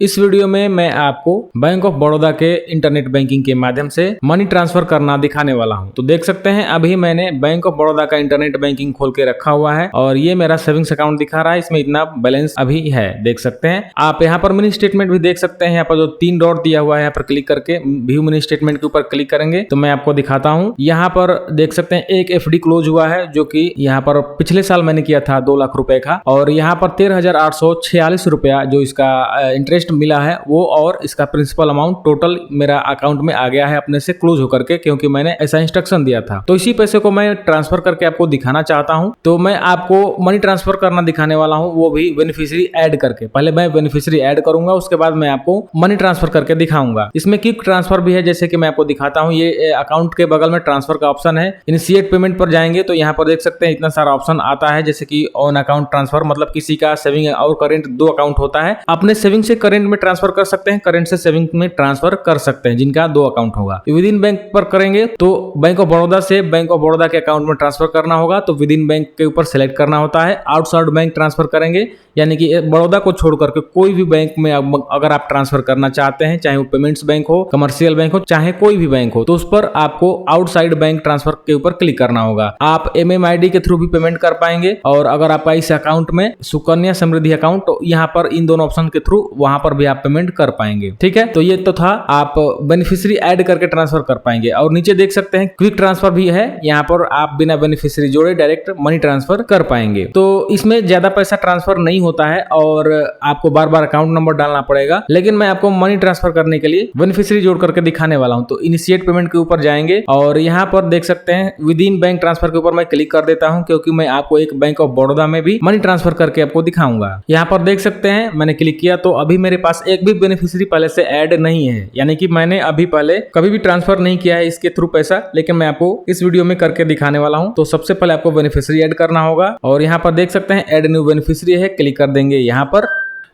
इस वीडियो में मैं आपको बैंक ऑफ बड़ौदा के इंटरनेट बैंकिंग के माध्यम से मनी ट्रांसफर करना दिखाने वाला हूं। तो देख सकते हैं अभी मैंने बैंक ऑफ बड़ौदा का इंटरनेट बैंकिंग खोल के रखा हुआ है और ये मेरा सेविंग्स अकाउंट दिखा रहा है। इसमें इतना बैलेंस अभी है, देख सकते हैं आप। यहाँ पर मिनी स्टेटमेंट भी देख सकते हैं। यहाँ पर जो 3 डॉट दिया हुआ है, यहाँ पर क्लिक करके व्यू मिनी स्टेटमेंट के ऊपर क्लिक करेंगे तो मैं आपको दिखाता हूँ। यहाँ पर देख सकते हैं एक एफडी क्लोज हुआ है जो कि यहाँ पर पिछले साल मैंने किया था 2 लाख रुपए का, और यहाँ पर 13,846 रुपया जो इसका इंटरेस्ट मिला है वो, और इसका प्रिंसिपल अमाउंट टोटल मेरा अकाउंट में आ गया है अपने से क्लोज होकर के, क्योंकि मैंने ऐसा इंस्ट्रक्शन दिया था। तो इसी पैसे को मैं ट्रांसफर करके आपको दिखाना चाहता हूं। तो मैं आपको मनी ट्रांसफर करना दिखाने वाला हूं, वो भी बेनिफिशियरी ऐड करके। पहले मैं बेनिफिशियरी ऐड करूंगा, उसके बाद मैं आपको मनी ट्रांसफर करके दिखाऊंगा। इसमें क्विक ट्रांसफर भी है, जैसे कि मैं आपको दिखाता हूँ। ये अकाउंट के बगल में ट्रांसफर का ऑप्शन है। इनिशिएट पेमेंट पर जाएंगे तो यहाँ पर देख सकते हैं इतना सारा ऑप्शन आता है, जैसे कि ऑन अकाउंट ट्रांसफर, मतलब किसी का सेविंग और करेंट 2 अकाउंट होता है। अपने सेविंग से करेंट में ट्रांसफर कर सकते हैं, करेंट से सेविंग में ट्रांसफर कर सकते हैं जिनका 2 अकाउंट होगा। विद इन बैंक पर करेंगे तो बैंक ऑफ बड़ौदा से बैंक ऑफ बड़ौदा के अकाउंट में ट्रांसफर करना होगा, तो विद इन बैंक के ऊपर सेलेक्ट करना होता है। आउटसाइड बैंक ट्रांसफर करेंगे, यानी कि बड़ौदा को छोड़ करके कोई भी बैंक में अगर आप ट्रांसफर करना चाहते हैं, चाहे वो पेमेंट्स बैंक हो, कमर्शियल बैंक हो, चाहे कोई भी बैंक हो, तो उस पर आपको आउटसाइड बैंक ट्रांसफर के ऊपर क्लिक करना होगा। आप MMID के थ्रू भी पेमेंट कर पाएंगे, और अगर आपका इस अकाउंट में सुकन्या समृद्धि अकाउंट, तो यहाँ पर इन दोनों ऑप्शन के थ्रू वहां पर भी आप पेमेंट कर पाएंगे। ठीक है, तो ये तो था, आप बेनिफिशियरी ऐड करके ट्रांसफर कर पाएंगे। और नीचे देख सकते हैं क्विक ट्रांसफर भी है, यहाँ पर आप बिना बेनिफिशियरी जोड़े डायरेक्ट मनी ट्रांसफर कर पाएंगे। तो इसमें ज्यादा पैसा ट्रांसफर नहीं होता है और आपको बार बार अकाउंट नंबर डालना पड़ेगा, लेकिन मैं आपको मनी ट्रांसफर करने के लिए बेनिफिशियरी जोड़ करके दिखाने वाला हूं। तो इनिशिएट पेमेंट के ऊपर जाएंगे और यहाँ पर देख सकते हैं विद इन बैंक ट्रांसफर के ऊपर मैं क्लिक कर देता हूं, क्योंकि मैं आपको एक बैंक ऑफ बड़ौदा में भी मनी ट्रांसफर करके आपको दिखाऊंगा। यहाँ पर देख सकते हैं मैंने क्लिक किया तो अभी मेरे पास एक भी बेनिफिशियरी पहले से ऐड नहीं है, यानी कि मैंने अभी पहले कभी भी ट्रांसफर नहीं किया है इसके थ्रू पैसा, लेकिन मैं आपको इस वीडियो में करके दिखाने वाला हूं। तो सबसे पहले आपको बेनिफिशियरी ऐड करना होगा, और यहाँ पर देख सकते हैं ऐड न्यू बेनिफिशियरी है, क्लिक कर देंगे। यहाँ पर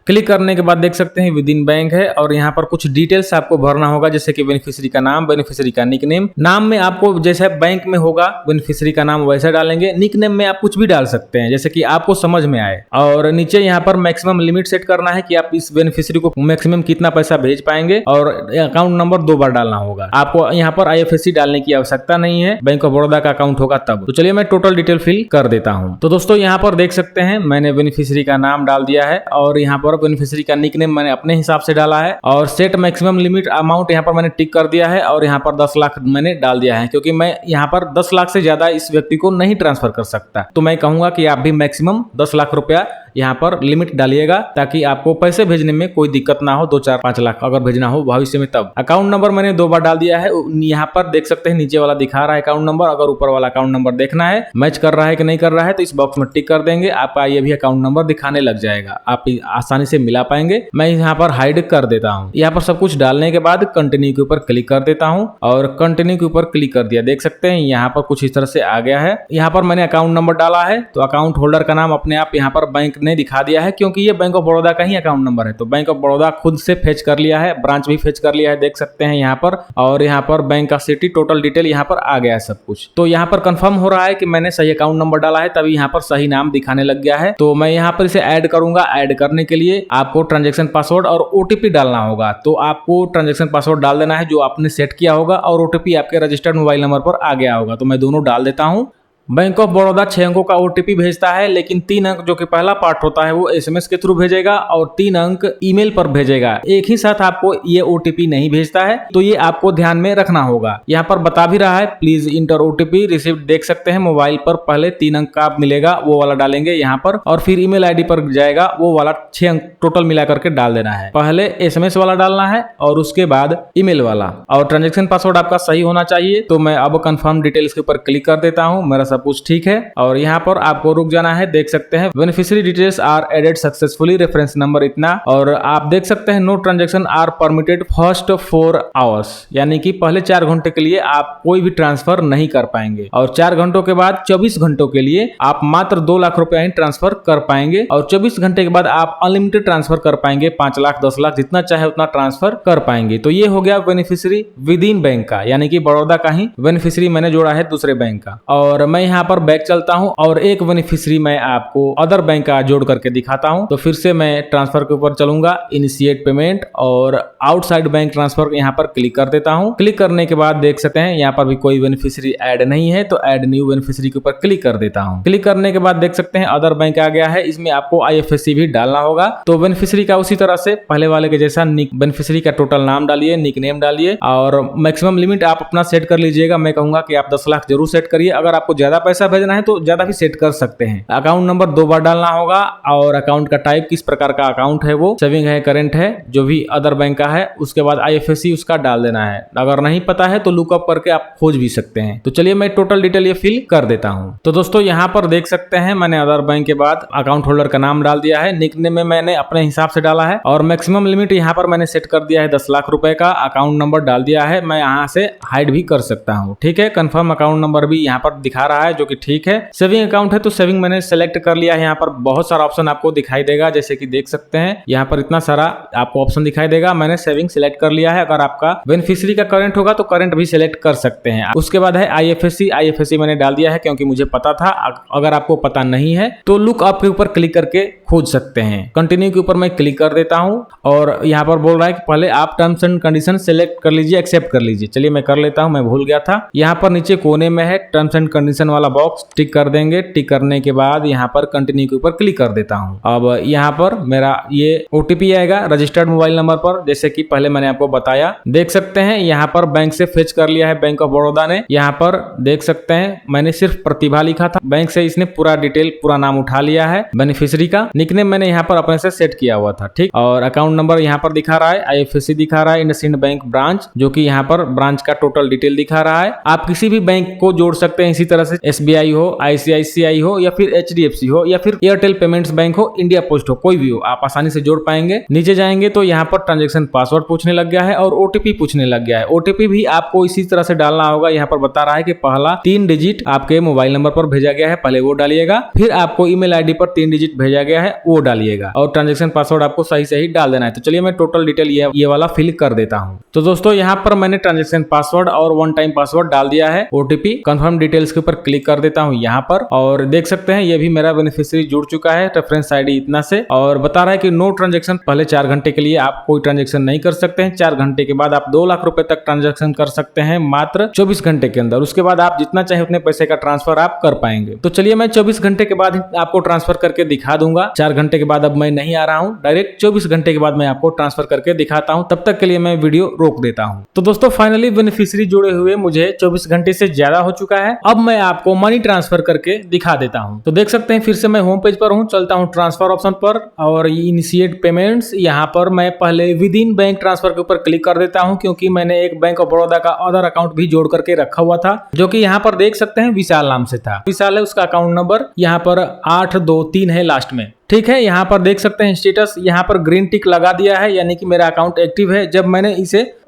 क्लिक करने के बाद देख सकते हैं विद इन बैंक है, और यहाँ पर कुछ डिटेल्स आपको भरना होगा, जैसे कि बेनिफिशियरी का नाम, बेनिफिशियरी का निकनेम। नाम में आपको जैसे बैंक में होगा बेनिफिशियरी का नाम वैसा डालेंगे। निकनेम में आप कुछ भी डाल सकते हैं, जैसे कि आपको समझ में आए। और नीचे यहाँ पर मैक्सिमम लिमिट सेट करना है कि आप इस बेनिफिशियरी को मैक्सिमम कितना पैसा भेज पाएंगे, और अकाउंट नंबर 2 बार डालना होगा। आपको यहाँ पर IFSC डालने की आवश्यकता नहीं है, बैंक ऑफ बड़ौदा का अकाउंट होगा तब। तो चलिए मैं टोटल डिटेल फिल कर देता हूँ। तो दोस्तों यहाँ पर देख सकते हैं मैंने बेनिफिशियरी का नाम डाल दिया है, और यहाँ पर बेनिफिशियरी का निकनेम मैंने अपने हिसाब से डाला है, और सेट मैक्सिमम लिमिट अमाउंट यहाँ पर मैंने टिक कर दिया है, और यहाँ पर 10 लाख मैंने डाल दिया है, क्योंकि मैं यहाँ पर 10 लाख से ज्यादा इस व्यक्ति को नहीं ट्रांसफर कर सकता। तो मैं कहूंगा कि आप भी मैक्सिमम 10 लाख रुपया यहाँ पर लिमिट डालिएगा, ताकि आपको पैसे भेजने में कोई दिक्कत ना हो। 2, 4, 5 लाख अगर भेजना हो भविष्य में तब। अकाउंट नंबर मैंने 2 बार डाल दिया है। यहाँ पर देख सकते हैं नीचे वाला दिखा रहा है अकाउंट नंबर, अगर ऊपर वाला अकाउंट नंबर देखना है मैच कर रहा है कि नहीं कर रहा है, तो इस बॉक्स में टिक कर देंगे। आपका ये भी अकाउंट नंबर दिखाने लग जाएगा, आप आसानी से मिला पाएंगे। मैं यहाँ पर हाइड कर देता हूँ। यहाँ पर सब कुछ डालने के बाद कंटिन्यू के ऊपर क्लिक कर देता हूँ, और कंटिन्यू के ऊपर क्लिक कर दिया। देख सकते हैं यहाँ पर कुछ इस तरह से आ गया है। यहाँ पर मैंने अकाउंट नंबर डाला है, तो अकाउंट होल्डर का नाम अपने आप यहाँ पर बैंक ने दिखा दिया है, क्योंकि ये बैंक ऑफ बड़ौदा का ही अकाउंट नंबर है। तो बैंक ऑफ बड़ौदा खुद से फेच कर लिया है, ब्रांच भी फेच कर लिया है, देख सकते हैं यहाँ पर। और यहाँ पर बैंक का सिटी, टोटल डिटेल यहाँ पर आ गया है सब कुछ। तो यहाँ पर कंफर्म हो रहा है कि मैंने सही अकाउंट नंबर डाला है, तभी यहाँ पर सही नाम दिखाने लग गया है। तो मैं यहाँ पर इसे ऐड करूंगा। ऐड करने के लिए आपको ट्रांजेक्शन पासवर्ड और OTP डालना होगा। तो आपको ट्रांजेक्शन पासवर्ड डाल देना है जो आपने सेट किया होगा, और OTP आपके रजिस्टर्ड मोबाइल नंबर पर आ गया होगा। तो मैं दोनों डाल देता हूँ। बैंक ऑफ बड़ौदा 6 अंकों का OTP भेजता है, लेकिन 3 अंक जो कि पहला पार्ट होता है वो SMS के थ्रू भेजेगा, और 3 अंक ईमेल पर भेजेगा। एक ही साथ आपको ये OTP नहीं भेजता है, तो ये आपको ध्यान में रखना होगा। यहाँ पर बता भी रहा है प्लीज इंटर OTP रिसीव, देख सकते हैं मोबाइल पर पहले 3 अंक का मिलेगा, वो वाला डालेंगे यहाँ पर, और फिर ईमेल ID पर जाएगा, वो वाला 6 अंक टोटल मिला करके डाल देना है। पहले SMS वाला डालना है और उसके बाद ईमेल वाला, और ट्रांजेक्शन पासवर्ड आपका सही होना चाहिए। तो मैं अब कंफर्म डिटेल्स के ऊपर क्लिक कर देता हूँ। मेरा सब कुछ ठीक है, और यहाँ पर आपको रुक जाना है। देख सकते हैं beneficiary details are added successfully, reference number इतना, और आप देख सकते हैं no transaction are permitted first 4 hours, यानी कि पहले 4 घंटे के लिए आप कोई भी ट्रांसफर नहीं कर पाएंगे, और 4 घंटों के बाद 24 घंटों के लिए आप मात्र 2 लाख रुपया ही ट्रांसफर कर पाएंगे, और 24 घंटे के बाद आप अनलिमिटेड ट्रांसफर कर पाएंगे। 5 लाख 10 लाख जितना चाहे उतना ट्रांसफर कर पाएंगे। तो ये हो गया बेनिफिशियरी विद इन बैंक का, यानी कि बड़ौदा का ही बेनिफिशियरी मैंने जोड़ा है दूसरे बैंक का। और मैं यहाँ पर बैक चलता हूँ और एक बेनिफिशियरी मैं आपको अदर बैंक का जोड़ करके दिखाता हूँ। तो फिर से मैं ट्रांसफर के ऊपर चलूंगा, इनिशिएट पेमेंट और आउटसाइड बैंक ट्रांसफर यहाँ पर क्लिक कर देता हूँ। क्लिक करने के बाद देख सकते हैं यहाँ पर भी कोई बेनिफिशियरी ऐड नहीं है, तो ऐड न्यू बेनिफिशियरी के ऊपर क्लिक कर देता हूँ। क्लिक करने के बाद देख सकते हैं अदर बैंक आ गया है, इसमें आपको IFSC भी डालना होगा। तो बेनिफिशियरी का उसी तरह से पहले वाले के जैसा बेनिफिशियरी का टोटल नाम डालिए, निक नेम डालिए और मैक्सिमम लिमिट आप अपना सेट कर लीजिएगा। मैं कहूंगा कि आप 10 लाख जरूर सेट करिए। अगर आपको ज्यादा पैसा भेजना है तो ज्यादा भी सेट कर सकते हैं। अकाउंट नंबर 2 बार डालना होगा और अकाउंट का टाइप किस प्रकार का अकाउंट है, वो सेविंग है, करंट है, जो भी अदर बैंक का है। उसके बाद IFSC उसका डाल देना है। अगर नहीं पता है तो लुकअप करके आप खोज भी सकते हैं। तो चलिए मैं टोटल डिटेल ये फिल कर देता हूँ। तो दोस्तों यहाँ पर देख सकते हैं मैंने अदर बैंक के बाद अकाउंट होल्डर का नाम डाल दिया है, निक नेम में मैंने अपने हिसाब से डाला है और मैक्सिमम लिमिट यहाँ पर मैंने सेट कर दिया है 10 लाख रुपए का। अकाउंट नंबर डाल दिया है, मैं यहाँ से हाइड भी कर सकता हूँ। ठीक है, कंफर्म अकाउंट नंबर भी यहाँ पर दिखा रहा है, जो कि ठीक है। सेविंग अकाउंट है तो सेविंग मैंने सेलेक्ट कर लिया है। यहाँ पर बहुत सारा ऑप्शन आपको दिखाई देगा, जैसे कि देख सकते हैं यहाँ पर इतना सारा आपको ऑप्शन दिखाई देगा। मैंने सेविंग सिलेक्ट कर लिया है। अगर आपका बेनिफिशियरी का करंट होगा तो करंट भी सिलेक्ट कर सकते हैं। उसके बाद है IFSC मैंने डाल दिया है क्योंकि मुझे पता था। अगर आपको पता नहीं है तो लुक अप के ऊपर क्लिक करके खोज सकते हैं। कंटिन्यू के ऊपर मैं क्लिक कर देता हूं और यहाँ पर बोल रहा है कि पहले आप टर्म्स एंड कंडीशन सेलेक्ट कर लीजिए, एक्सेप्ट कर लीजिए। चलिए मैं कर लेता हूं, मैं भूल गया था। यहाँ पर नीचे कोने में है टर्म्स एंड कंडीशन वाला बॉक्स, टिक कर देंगे। टिक करने के बाद यहाँ पर कंटिन्यू के ऊपर क्लिक कर देता हूँ। अब यहाँ पर मेरा ये OTP आएगा रजिस्टर्ड मोबाइल नंबर पर, जैसे कि पहले मैंने आपको बताया। देख सकते हैं यहाँ पर बैंक से फेच कर लिया है बैंक ऑफ बड़ौदा ने। यहाँ पर देख सकते हैं मैंने सिर्फ प्रतिभा लिखा था, बैंक से इसने पूरा डिटेल पूरा नाम उठा लिया है बेनिफिशियरी का। निकनेम मैंने यहाँ पर अपने से सेट किया हुआ था, ठीक। और अकाउंट नंबर यहाँ पर दिखा रहा है, IFSC दिखा रहा है, इंडसइंड बैंक ब्रांच, जो कि यहाँ पर ब्रांच का टोटल डिटेल दिखा रहा है। आप किसी भी बैंक को जोड़ सकते हैं इसी तरह से, SBI हो, ICICI हो या फिर HDFC हो या फिर एयरटेल पेमेंट्स बैंक हो, इंडिया पोस्ट हो, कोई भी हो, आप आसानी से जोड़ पाएंगे। नीचे जाएंगे तो यहाँ पर ट्रांजेक्शन पासवर्ड पूछने लग गया है और OTP पूछने लग गया है। OTP भी आपको इसी तरह से डालना होगा। यहाँ पर बता रहा है कि पहला 3 डिजिट आपके मोबाइल नंबर पर भेजा गया है, पहले वो डालिएगा। फिर आपको ईमेल ID पर 3 डिजिट भेजा गया है, वो डालिएगा और ट्रांजेक्शन पासवर्ड आपको सही डाल देना है। तो चलिए मैं टोटल डिटेल ये वाला फिल कर देता हूँ। तो दोस्तों यहाँ पर मैंने ट्रांजेक्शन पासवर्ड और 1 टाइम पासवर्ड डाल दिया है। OTP कंफर्म डिटेल्स के ऊपर क्लिक कर देता हूँ यहाँ पर और देख सकते हैं ये भी मेरा बेनिफिशियरी जुड़ चुका है। रेफरेंस ID इतना से और बता रहा है कि नो ट्रांजेक्शन, पहले 4 घंटे के लिए आप कोई ट्रांजेक्शन नहीं कर सकते हैं। 4 घंटे के बाद आप 2 लाख रुपए तक ट्रांजेक्शन कर सकते हैं मात्र 24 घंटे के अंदर। उसके बाद आप जितना चाहे उतने पैसे का ट्रांसफर आप कर पाएंगे। तो चलिए मैं 24 घंटे के बाद आपको ट्रांसफर करके दिखा दूंगा। 4 घंटे के बाद अब मैं नहीं आ रहा हूँ, डायरेक्ट 24 घंटे के बाद मैं आपको ट्रांसफर करके दिखाता हूँ। तब तक के लिए मैं वीडियो रोक देता हूँ। तो दोस्तों फाइनली बेनिफिशियरी जुड़े हुए मुझे 24 घंटे से ज्यादा हो चुका है। अब मैं आपको मनी ट्रांसफर करके दिखा देता हूँ। तो देख सकते हैं फिर से मैं होम पेज पर हूँ, चलता हूँ ट्रांसफर ऑप्शन पर और इनिशिएट पेमेंट्स। यहाँ पर मैं पहले विद इन बैंक ट्रांसफर के ऊपर क्लिक कर देता हूँ क्योंकि मैंने एक बैंक ऑफ बड़ौदा का अदर अकाउंट भी जोड़ करके रखा हुआ था, जो कि यहाँ पर देख सकते हैं विशाल नाम से था। विशाल है उसका अकाउंट नंबर, यहाँ पर 823 है लास्ट में, ठीक है। यहाँ पर देख सकते हैं स्टेटस, यहाँ पर ग्रीन टिक लगा दिया है, यानी कि मेरा अकाउंट एक्टिव है। जब मैंने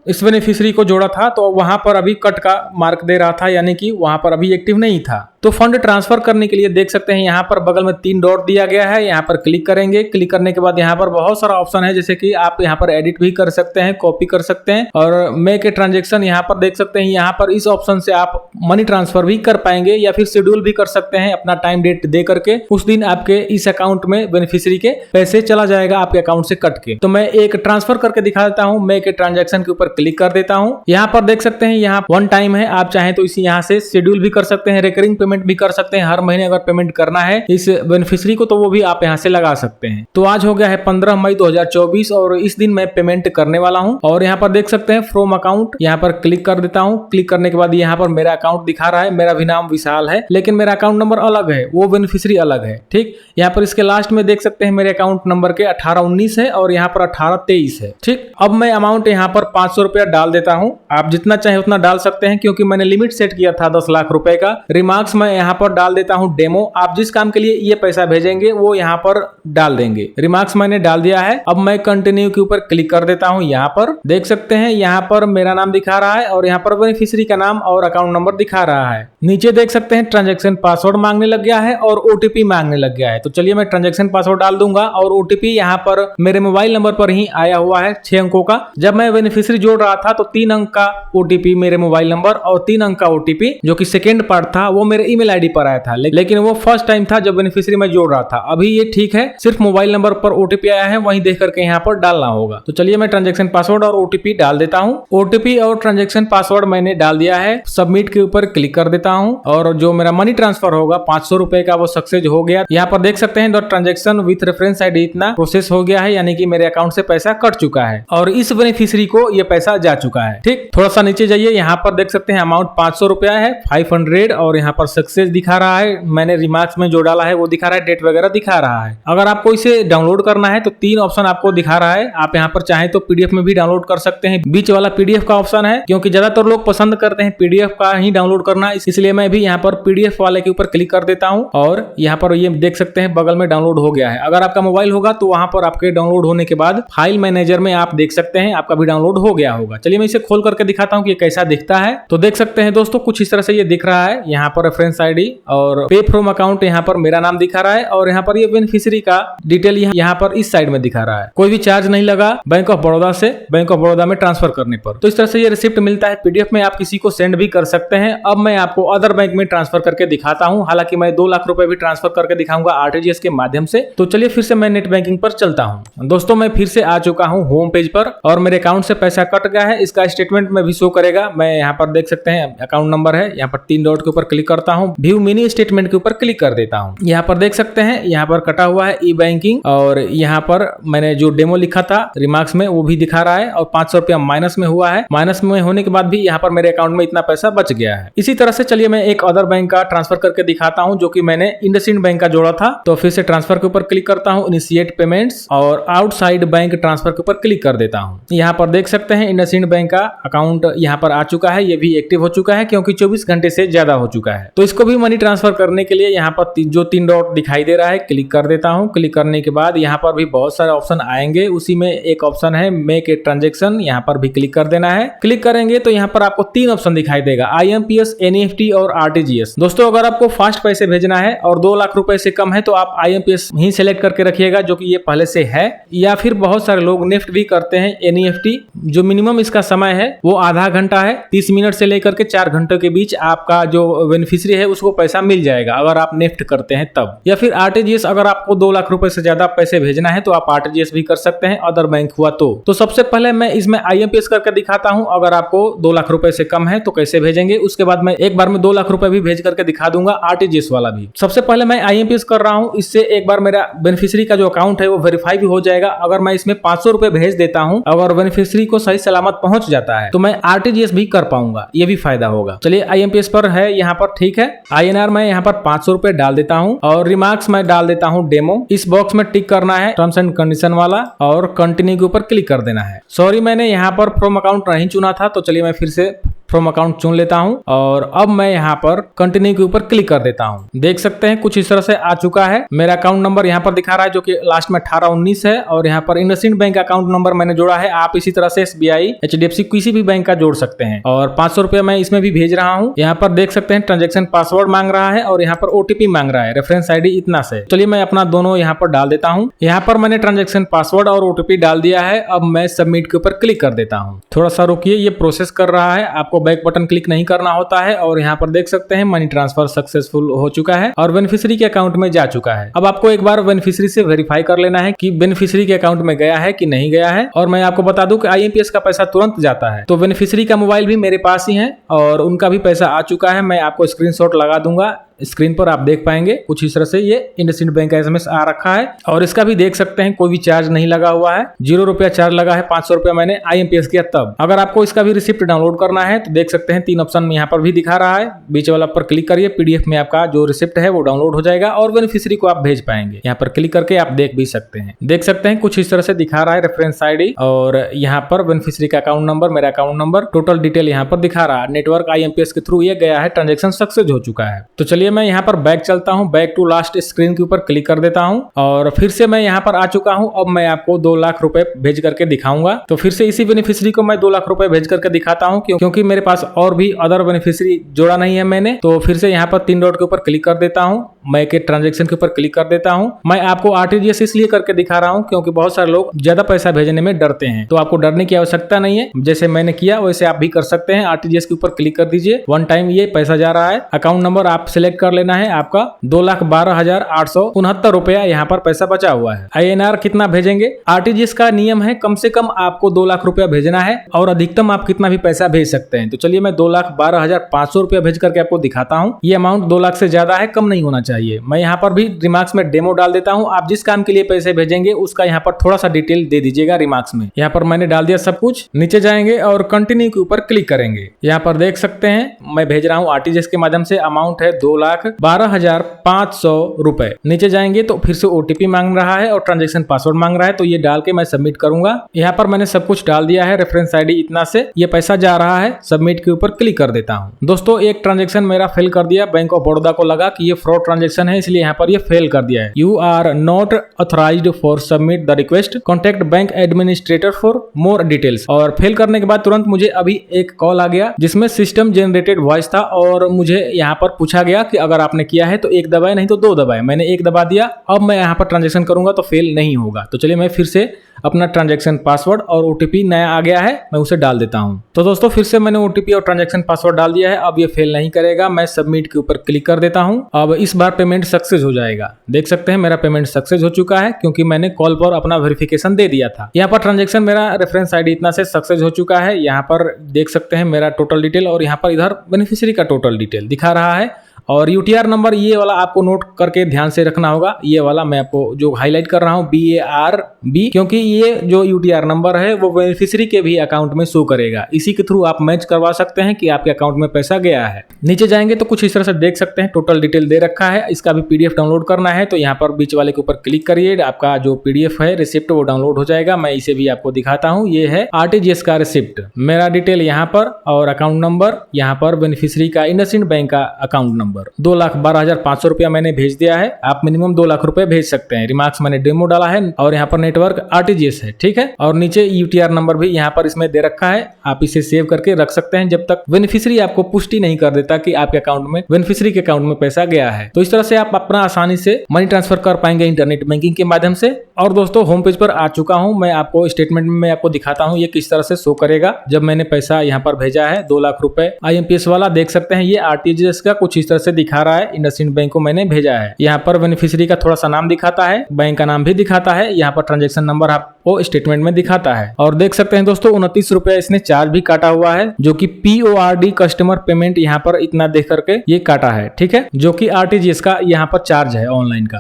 इस बेनिफिशियरी को जोड़ा था तो वहां पर अभी कट का मार्क दे रहा था, यानी कि वहां पर अभी एक्टिव नहीं था। तो फंड ट्रांसफर करने के लिए देख सकते हैं यहाँ पर बगल में 3 डॉट दिया गया है, यहाँ पर क्लिक करेंगे। क्लिक करने के बाद यहाँ पर बहुत सारा ऑप्शन है, जैसे कि आप यहाँ पर एडिट भी कर सकते हैं, कॉपी कर सकते हैं और मेक ए ट्रांजेक्शन यहाँ पर देख सकते हैं। यहाँ पर इस ऑप्शन से आप मनी ट्रांसफर भी कर पाएंगे या फिर शेड्यूल भी कर सकते हैं अपना टाइम डेट दे करके। उस दिन आपके इस अकाउंट में बेनिफिशियरी के पैसे चला जाएगा आपके अकाउंट से कट के। तो मैं एक ट्रांसफर करके दिखा देता हूँ। मेक ए ट्रांजेक्शन के ऊपर क्लिक कर देता हूँ। यहाँ पर देख सकते हैं यहाँ 1 टाइम है, आप चाहें तो इसी यहाँ से शेड्यूल भी कर सकते हैं, रिकरिंग पेमेंट भी कर सकते हैं। हर महीने अगर पेमेंट करना है इस बेनिफिशियरी को तो वो भी आप यहाँ से लगा सकते हैं। तो आज हो गया है 15 मई 2024 और इस दिन मैं पेमेंट करने वाला हूँ। और यहाँ पर देख सकते हैं फ्रॉम अकाउंट, यहाँ पर क्लिक कर देता हूँ। क्लिक करने के बाद यहाँ पर मेरा अकाउंट दिखा रहा है, मेरा भी नाम विशाल है, लेकिन मेरा अकाउंट नंबर अलग है, वो बेनिफिशियरी अलग है, ठीक। यहाँ पर इसके लास्ट में देख सकते हैं मेरे अकाउंट नंबर के 1819 है और यहाँ पर 1823 है, ठीक। अब मैं अमाउंट यहाँ पर 500 रुपया डाल देता हूँ। आप जितना चाहे उतना डाल सकते हैं क्योंकि मैंने लिमिट सेट किया था 10 लाख रुपए का। रिमार्क्स मैं यहाँ पर डाल देता हूँ डेमो, आप जिस काम के लिए ये पैसा भेजेंगे वो यहाँ पर डाल देंगे। रिमार्क्स मैंने डाल दिया है। अब मैं कंटिन्यू के ऊपर क्लिक कर देता हूँ। यहाँ पर देख सकते हैं यहाँ पर मेरा नाम दिखा रहा है और यहाँ पर बेनिफिशियरी का नाम और अकाउंट नंबर दिखा रहा है। नीचे देख सकते हैं ट्रांजेक्शन पासवर्ड मांगने लग गया है और OTP मांगने लग गया है। तो चलिए मैं ट्रांजेक्शन पासवर्ड डाल दूंगा और OTP यहाँ पर मेरे मोबाइल नंबर पर ही आया हुआ है 6 अंकों का। जब मैं बेनिफिशियरी जोड़ जोड़ रहा था तो 3 अंक का ओटीपी मेरे मोबाइल नंबर और 3 अंक का ओटीपी जो कि सेकेंड पार्ट था वो मेरे ईमेल आईडी पर आया था, लेकिन वो फर्स्ट टाइम था जब बेनिफिशियरी में जोड़ रहा था। अभी ये ठीक है, सिर्फ मोबाइल नंबर पर ओटीपी आया है, वहीं देख करके यहाँ पर डालना होगा। तो चलिए मैं ट्रांजेक्शन पासवर्ड और ओटीपी डाल देता हूँ। ओटीपी और ट्रांजेक्शन पासवर्ड मैंने डाल दिया है, सबमिट के ऊपर क्लिक कर देता हूँ और जो मेरा मनी ट्रांसफर होगा 500 रुपए का वो सक्सेस हो गया। यहाँ पर देख सकते हैं the transaction with reference ID इतना प्रोसेस हो गया है, यानी कि मेरे अकाउंट से पैसा कट चुका है और इस बेनिफिशियरी को ये पैसा जा चुका है। ठीक, थोड़ा सा नीचे जाइए, यहाँ पर देख सकते हैं अमाउंट 500 रुपया है, 500 और यहाँ पर सक्सेस दिखा रहा है। मैंने रिमार्क्स में जो डाला है वो दिखा रहा है, डेट वगैरह दिखा रहा है। अगर आपको इसे डाउनलोड करना है तो 3 ऑप्शन आपको दिखा रहा है। आप यहाँ पर चाहे तो पीडीएफ में भी डाउनलोड कर सकते हैं, बीच वाला पीडीएफ का ऑप्शन है, क्योंकि ज्यादातर लोग पसंद करते हैं पीडीएफ का ही डाउनलोड करना, इसलिए मैं भी यहाँ पर पीडीएफ वाले के ऊपर क्लिक कर देता हूँ और यहाँ पर ये देख सकते हैं बगल में डाउनलोड हो गया है। अगर आपका मोबाइल होगा तो वहां पर आपके डाउनलोड होने के बाद फाइल मैनेजर में आप देख सकते हैं आपका भी डाउनलोड हो गया होगा। चलिए मैं इसे खोल करके दिखाता हूँ कि कैसा दिखता है। तो देख सकते हैं दोस्तों कुछ इस तरह से ये दिख रहा है। यहाँ पर रेफरेंस आईडी और पे फ्रॉम अकाउंट यहाँ पर मेरा नाम दिखा रहा है और यहाँ पर ये बेनिफिशियरी का डिटेल यहाँ पर इस साइड में दिखा रहा है। कोई भी चार्ज नहीं लगा बैंक ऑफ बड़ौदा से बैंक ऑफ बड़ौदा में ट्रांसफर करने पर। तो इस तरह से ये रिसिप्ट मिलता है, पीडीएफ में आप किसी को सेंड भी कर सकते हैं। अब मैं आपको अदर बैंक में ट्रांसफर करके दिखाता हूँ, हालांकि मैं 2 लाख रुपए भी ट्रांसफर करके दिखाऊंगा आरटीजीएस के माध्यम से। तो चलिए फिर से मैं नेट बैंकिंग पर चलता हूँ। दोस्तों मैं फिर से आ चुका हूँ होम पेज पर और मेरे अकाउंट से पैसा कट गया है, इसका स्टेटमेंट में भी शो करेगा। मैं यहाँ पर देख सकते हैं अकाउंट नंबर है, यहाँ पर 3 डॉट के ऊपर क्लिक करता हूँ, व्यू मिनी स्टेटमेंट के ऊपर क्लिक कर देता हूँ। यहाँ पर देख सकते हैं यहाँ पर कटा हुआ है ई बैंकिंग और यहाँ पर मैंने जो डेमो लिखा था रिमार्क्स में वो भी दिखा रहा है और 500 रुपया माइनस में हुआ है। माइनस में होने के बाद भी यहाँ पर मेरे अकाउंट में इतना पैसा बच गया है। इसी तरह से चलिए मैं एक अदर बैंक का ट्रांसफर करके दिखाता हूँ जो कि मैंने इंडसइंड बैंक का जोड़ा था। तो फिर से ट्रांसफर के ऊपर क्लिक करता हूँ, इनिशिएट पेमेंट्स और आउटसाइड बैंक ट्रांसफर के ऊपर क्लिक कर देता हूँ। यहाँ पर देख सकते हैं इंडसइंड बैंक का अकाउंट यहाँ पर आ चुका है, ये भी एक्टिव हो चुका है क्योंकि 24 घंटे से ज्यादा हो चुका है। तो इसको भी मनी ट्रांसफर करने के लिए यहाँ पर जो 3 डॉट दिखाई दे रहा है क्लिक कर देता हूँ। क्लिक करने के बाद यहाँ पर भी बहुत सारे ऑप्शन आएंगे, उसी में एक ऑप्शन है मेक ए ट्रांजेक्शन, यहाँ पर भी क्लिक कर देना है। क्लिक करेंगे तो यहाँ पर आपको 3 ऑप्शन दिखाई देगा, IMPS, NEFT और RTGS। दोस्तों अगर आपको फास्ट पैसे भेजना है और 2 लाख रुपए से कम है तो आप IMPS ही सिलेक्ट करके रखिएगा जो कि ये पहले से है, या फिर बहुत सारे लोग नेफ्ट भी करते हैं NEFT। जो मिनिमम इसका समय है वो आधा घंटा है, 30 मिनट से लेकर के 4 घंटों के बीच आपका जो बेनिफिशियरी है उसको पैसा मिल जाएगा अगर आप नेफ्ट करते हैं तब। या फिर RTGS, अगर आपको 2 लाख रुपए से ज्यादा पैसे भेजना है तो आप RTGS भी कर सकते हैं अदर बैंक हुआ तो सबसे पहले मैं इसमें IMPS करके दिखाता हूं। अगर आपको 2 लाख रुपए से कम है तो कैसे भेजेंगे, उसके बाद मैं एक बार में 2 लाख रुपए भी भेज करके दिखा दूंगा RTGS वाला भी। सबसे पहले मैं IMPS कर रहा हूं, इससे एक बार मेरा बेनिफिशियरी का जो अकाउंट है वो वेरीफाई भी हो जाएगा। अगर मैं इसमें 500 रुपए भेज देता हूं, अगर बेनिफिशियरी को सही सलामत पहुंच जाता है तो मैं RTGS भी कर पाऊंगा, ये भी फायदा होगा। चलिए IMPS पर है यहाँ पर, ठीक है। INR मैं यहाँ पर 500 रुपए डाल देता हूँ और रिमार्क्स में डाल देता हूँ डेमो। इस बॉक्स में टिक करना है टर्म्स एंड कंडीशन वाला और कंटिन्यू के ऊपर क्लिक कर देना है। सॉरी मैंने यहाँ पर फ्रॉम अकाउंट नहीं चुना था, तो चलिए मैं फिर से फ्रॉम अकाउंट चुन लेता हूं और अब मैं यहाँ पर कंटिन्यू के ऊपर क्लिक कर देता हूं। देख सकते हैं कुछ इस तरह से आ चुका है। मेरा अकाउंट नंबर यहाँ पर दिखा रहा है जो कि लास्ट में 1819 है और यहाँ पर इंडसइंड बैंक अकाउंट नंबर मैंने जोड़ा है। आप इसी तरह से SBI, HDFC किसी भी बैंक का जोड़ सकते हैं और 500 रुपया मैं इसमें भी भेज रहा हूँ। यहाँ पर देख सकते हैं ट्रांजेक्शन पासवर्ड मांग रहा है और यहाँ पर OTP मांग रहा है, रेफरेंस आईडी इतना से। चलिए मैं अपना दोनों यहाँ पर डाल देता हूँ। यहाँ पर मैंने ट्रांजेक्शन पासवर्ड और OTP डाल दिया है। अब मैं सबमिट के ऊपर क्लिक कर देता हूँ। थोड़ा सा रुकिए, ये प्रोसेस कर रहा है, आपको बैक बटन क्लिक नहीं करना होता है और यहाँ पर देख सकते हैं मनी ट्रांसफर सक्सेसफुल हो चुका है और बेनिफिशियरी के अकाउंट में जा चुका है। अब आपको एक बार बेनिफिशियरी से वेरीफाई कर लेना है कि बेनिफिशियरी के अकाउंट में गया है कि नहीं गया है। और मैं आपको बता दूं कि IMPS का पैसा तुरंत जाता है, तो बेनिफिशियरी का मोबाइल भी मेरे पास ही है और उनका भी पैसा आ चुका है। मैं आपको स्क्रीनशॉट लगा दूंगा, स्क्रीन पर आप देख पाएंगे। कुछ इस तरह से ये इंडसइंड बैंक का SMS आ रखा है और इसका भी देख सकते हैं कोई भी चार्ज नहीं लगा हुआ है, 0 रुपया चार्ज लगा है। 500 रुपया मैंने IMPS किया तब। अगर आपको इसका भी रिसिप्ट डाउनलोड करना है तो देख सकते हैं 3 ऑप्शन यहाँ पर भी दिखा रहा है, बीच वाला पर क्लिक करिए, PDF में आपका जो रिसिप्ट है वो डाउनलोड हो जाएगा और बेनिफिशियरी को आप भेज पाएंगे। यहाँ पर क्लिक करके आप देख भी सकते हैं। देख सकते हैं कुछ इस तरह से दिखा रहा है रेफरेंस आईडी और यहाँ पर बेनिफिशियरी का अकाउंट नंबर, मेरा अकाउंट नंबर, टोटल डिटेल यहाँ पर दिखा रहा है। नेटवर्क IMPS के थ्रू ये गया है, ट्रांजेक्शन सक्सेस हो चुका है। तो चलिए मैं यहाँ पर बैक चलता हूं, बैक टू लास्ट स्क्रीन के ऊपर क्लिक कर देता हूं और फिर से मैं यहां पर आ चुका हूं। अब मैं आपको 2 लाख रुपए भेज करके दिखाऊंगा। तो फिर से इसी बेनिफिशियरी को मैं 2 लाख रुपए भेज करके दिखाता हूं क्योंकि मेरे पास और भी अदर बेनिफिशियरी जोड़ा नहीं है मैंने। तो फिर से यहां पर 3 डॉट के ऊपर क्लिक कर देता हूं, मैं के ट्रांजेक्शन के ऊपर क्लिक कर देता हूँ। मैं आपको आरटीजीएस इसलिए करके दिखा रहा हूँ क्योंकि बहुत सारे लोग ज्यादा पैसा भेजने में डरते हैं, तो आपको डरने की आवश्यकता नहीं है। जैसे मैंने किया वैसे आप भी कर सकते हैं। आरटीजीएस के ऊपर क्लिक कर दीजिए, वन टाइम ये पैसा जा रहा है। अकाउंट नंबर आप सिलेक्ट कर लेना है, आपका 2,12,869 रुपया यहाँ पर पैसा बचा हुआ है। INR कितना भेजेंगे? आरटीजीएस का नियम है कम से कम आपको 2 लाख रुपया भेजना है और अधिकतम आप कितना भी पैसा भेज सकते हैं। तो चलिए मैं 2,12,500 रुपया भेज करके आपको दिखाता हूँ। ये अमाउंट 2 लाख से ज्यादा है, कम नहीं होना चाहिए। मैं यहाँ पर भी रिमार्क्स में डेमो डाल देता हूँ। आप जिस काम के लिए पैसे भेजेंगे उसका यहाँ पर थोड़ा सा डिटेल दे दीजिएगा रिमार्क्स में। यहाँ पर मैंने डाल दिया सब कुछ। नीचे जाएंगे और कंटिन्यू के ऊपर क्लिक करेंगे। यहाँ पर देख सकते हैं मैं भेज रहा हूँ आरटीजीएस के माध्यम से। अमाउंट है 2,12,500 रुपए। नीचे जाएंगे तो फिर से ओटीपी मांग रहा है और ट्रांजेक्शन पासवर्ड मांग रहा है, तो ये डाल के मैं सबमिट करूंगा। यहाँ पर मैंने सब कुछ डाल दिया है। रेफरेंस आईडी इतना से ये पैसा जा रहा है। सबमिट के ऊपर क्लिक कर देता हूँ। दोस्तों एक ट्रांजेक्शन मेरा फेल कर दिया। बैंक ऑफ बड़ौदा को लगा कि ये फ्रॉड ट्रांजेक्शन है, इसलिए यहाँ पर ये फेल कर दिया है। You are not authorised for submit the request, contact bank administrator for more details. और फेल करने के बाद तुरंत मुझे अभी एक कॉल आ गया जिसमें सिस्टम जनरेटेड वॉइस था और मुझे यहाँ पर पूछा गया कि अगर आपने किया है तो 1 दबाए नहीं तो 2 दबाए। मैंने 1 दबा दिया। अब मैं यहाँ पर ट्रांजेक्शन करूंगा तो फेल नहीं होगा। तो चलिए मैं फिर से अपना ट्रांजैक्शन पासवर्ड और ओटीपी नया आ गया है, मैं उसे डाल देता हूं। तो दोस्तों फिर से मैंने ओटीपी और ट्रांजैक्शन पासवर्ड डाल दिया है। अब ये फेल नहीं करेगा। मैं सबमिट के ऊपर क्लिक कर देता हूं। अब इस बार पेमेंट सक्सेस हो जाएगा। देख सकते हैं मेरा पेमेंट सक्सेस हो चुका है क्योंकि मैंने कॉल पर अपना वेरिफिकेशन दे दिया था। यहाँ पर ट्रांजेक्शन मेरा रेफरेंस आईडी इतना से सक्सेस हो चुका है। यहाँ पर देख सकते हैं मेरा टोटल डिटेल और यहाँ पर इधर बेनिफिशियरी का टोटल डिटेल दिखा रहा है। और यूटीआर नंबर ये वाला आपको नोट करके ध्यान से रखना होगा। ये वाला मैं आपको जो हाईलाइट कर रहा हूँ BARB, क्योंकि ये जो यूटीआर नंबर है वो बेनिफिशियरी के भी अकाउंट में शो करेगा। इसी के थ्रू आप मैच करवा सकते हैं कि आपके अकाउंट में पैसा गया है। नीचे जाएंगे तो कुछ इस तरह से देख सकते हैं टोटल डिटेल दे रखा है। इसका भी PDF डाउनलोड करना है तो यहाँ पर बीच वाले के ऊपर क्लिक करिए। आपका जो PDF है रिसिप्ट वो डाउनलोड हो जाएगा। मैं इसे भी आपको दिखाता हूँ। ये है आरटीजीएस का रिसिप्ट। मेरा डिटेल यहाँ पर और अकाउंट नंबर यहाँ पर बेनिफिशियरी का इंडसइंड बैंक का अकाउंट नंबर 2,12,500 रुपया मैंने भेज दिया है। आप मिनिमम 2 लाख रुपए भेज सकते हैं। रिमार्क्स मैंने डेमो डाला है और यहाँ पर नेटवर्क आरटीजीएस है, ठीक है। और नीचे यूटीआर नंबर भी यहाँ पर इसमें दे रखा है। आप इसे सेव करके रख सकते हैं जब तक बेनिफिशियरी आपको पुष्टि नहीं कर देता कि आपके अकाउंट में बेनिफिशियरी के अकाउंट में पैसा गया है। तो इस तरह से आप अपना आसानी से मनी ट्रांसफर कर पाएंगे इंटरनेट बैंकिंग के माध्यम से। और दोस्तों होम पेज पर आ चुका हूँ। मैं आपको स्टेटमेंट में आपको दिखाता हूँ ये किस तरह से शो करेगा जब मैंने पैसा यहाँ पर भेजा है 2 लाख रुपए। IMPS वाला देख सकते हैं ये आरटीजीएस का कुछ इस तरह से दिखा रहा है। इंडसइंड बैंक को मैंने भेजा है। यहाँ पर बेनिफिशियरी का थोड़ा सा नाम दिखाता है, बैंक का नाम भी दिखाता है। यहाँ पर ट्रांजैक्शन नंबर आपको स्टेटमेंट में दिखाता है। और देख सकते हैं दोस्तों 29 रुपया इसने चार्ज भी काटा हुआ है, जो कि PORD कस्टमर पेमेंट यहाँ पर इतना देख करके ये काटा है, ठीक है, जो कि आरटीजीएस का यहाँ पर चार्ज है ऑनलाइन का।